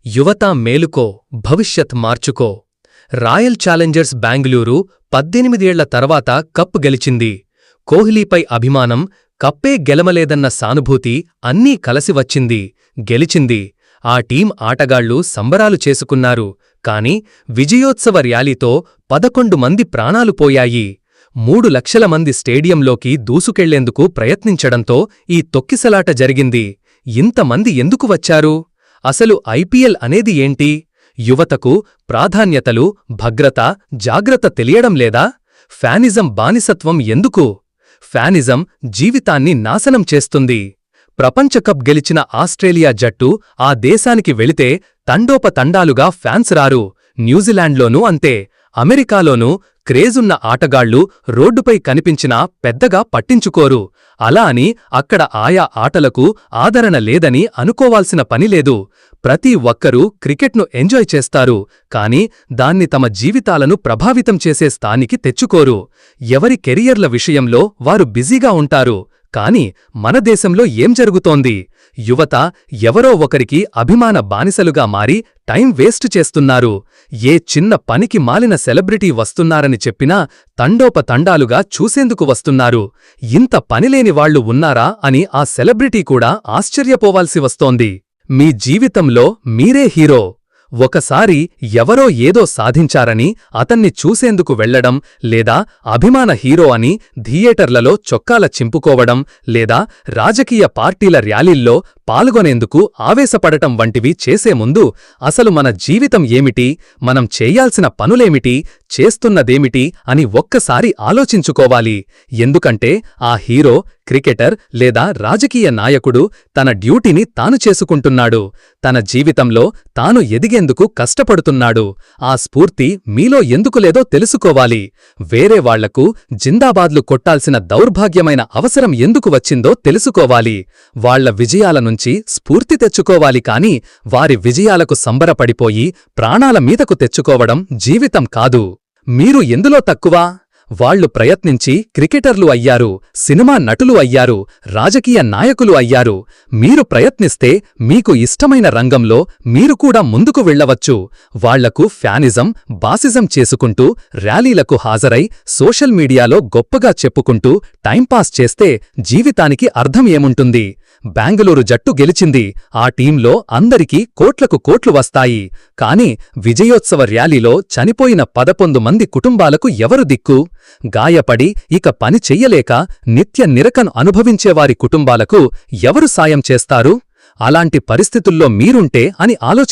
యువత మేలుకో, భవిష్యత్ మార్చుకో. రాయల్ ఛాలెంజర్స్ బెంగళూరు 18 ఏళ్ల తర్వాత కప్ గెలిచింది. కోహ్లీపై అభిమానం, కప్పే గెలమలేదన్న సానుభూతి అన్నీ కలసి వచ్చింది. గెలిచింది. ఆ టీం ఆటగాళ్లు సంబరాలు చేసుకున్నారు. కాని విజయోత్సవ ర్యాలీతో 11 మంది ప్రాణాలు పోయాయి. 3 లక్షల మంది స్టేడియంలోకి దూసుకెళ్లేందుకు ప్రయత్నించడంతో ఈ తొక్కిసలాట జరిగింది. ఇంతమంది ఎందుకు వచ్చారు? అసలు ఐపీఎల్ అనేది ఏంటి? యువతకు ప్రాధాన్యతలు, భద్రత, జాగ్రత్త తెలియడం లేదా? ఫ్యానిజం బానిసత్వం ఎందుకు? ఫ్యానిజం జీవితాన్ని నాశనం చేస్తుంది. ప్రపంచకప్ గెలిచిన ఆస్ట్రేలియా జట్టు ఆ దేశానికి వెళితే తండోపతండాలుగా ఫ్యాన్స్ రారు. న్యూజిలాండ్లోనూ అంతే. అమెరికాలోనూ క్రేజున్న ఆటగాళ్లు రోడ్డుపై కనిపించినా పెద్దగా పట్టించుకోరు. అలా అని అక్కడ ఆయా ఆటలకు ఆదరణ లేదని అనుకోవాల్సిన పనిలేదు. ప్రతి ఒక్కరూ క్రికెట్ను ఎంజాయ్ చేస్తారు. కాని దాన్ని తమ జీవితాలను ప్రభావితం చేసే స్థానికి తెచ్చుకోరు. ఎవరి కెరియర్ల విషయంలో వారు బిజీగా ఉంటారు. కాని మన దేశంలో ఏం జరుగుతోంది? యువత ఎవరో ఒకరికి అభిమాన బానిసలుగా మారి టైం వేస్ట్ చేస్తున్నారు. ఏ చిన్న పనికి మాలిన సెలబ్రిటీ వస్తున్నారని చెప్పినా తండోపతండాలుగా చూసేందుకు వస్తున్నారు. ఇంత పనిలేని వాళ్లు ఉన్నారా అని ఆ సెలబ్రిటీ కూడా ఆశ్చర్యపోవాల్సి వస్తోంది. మీ జీవితంలో మీరే హీరో. ఒకసారి ఎవరో ఏదో సాధించారని అతన్ని చూసేందుకు వెళ్లడం, లేదా అభిమాన హీరో అని థియేటర్లలో చొక్కాల చింపుకోవడం, లేదా రాజకీయ పార్టీల ర్యాలీల్లో పాల్గొనేందుకు ఆవేశపడటం వంటివి చేసే ముందు అసలు మన జీవితం ఏమిటి, మనం చేయాల్సిన పనులేమిటి, చేస్తున్నదేమిటి అని ఒక్కసారి ఆలోచించుకోవాలి. ఎందుకంటే ఆ హీరో, క్రికెటర్ లేదా రాజకీయ నాయకుడు తన డ్యూటీని తాను చేసుకుంటున్నాడు. తన జీవితంలో తాను ఎదిగేందుకు కష్టపడుతున్నాడు. ఆ స్ఫూర్తి మీలో ఎందుకు లేదో తెలుసుకోవాలి. వేరే వాళ్లకు జిందాబాద్లు కొట్టాల్సిన దౌర్భాగ్యమైన అవసరం ఎందుకు వచ్చిందో తెలుసుకోవాలి. వాళ్ల విజయాల నుంచి స్ఫూర్తి తెచ్చుకోవాలి. కాని వారి విజయాలకు సంబరపడిపోయి ప్రాణాల మీదకు తెచ్చుకోవడం జీవితం కాదు. మీరు ఎందులో తక్కువ? వాళ్లు ప్రయత్నించి క్రికెటర్లు అయ్యారు, సినిమా నటులు అయ్యారు, రాజకీయ నాయకులు అయ్యారు. మీరు ప్రయత్నిస్తే మీకు ఇష్టమైన రంగంలో మీరు కూడా ముందుకు వెళ్లవచ్చు. వాళ్లకు ఫ్యానిజం, బాసిజం చేసుకుంటూ ర్యాలీలకు హాజరై సోషల్ మీడియాలో గొప్పగా చెప్పుకుంటూ టైంపాస్ చేస్తే జీవితానికి అర్థం ఏముంటుంది? బెంగళూరు జట్టు గెలిచింది. ఆ టీంలో అందరికీ కోట్లకు కోట్లు వస్తాయి. కాని విజయోత్సవ ర్యాలీలో చనిపోయిన 11 మంది కుటుంబాలకు ఎవరు దిక్కు? గాయపడి ఇక పని చెయ్యలేక నిత్య నిరకను అనుభవించేవారి కుటుంబాలకు ఎవరు సాయం చేస్తారు? అలాంటి పరిస్థితుల్లో మీరుంటే అని ఆలోచించండి.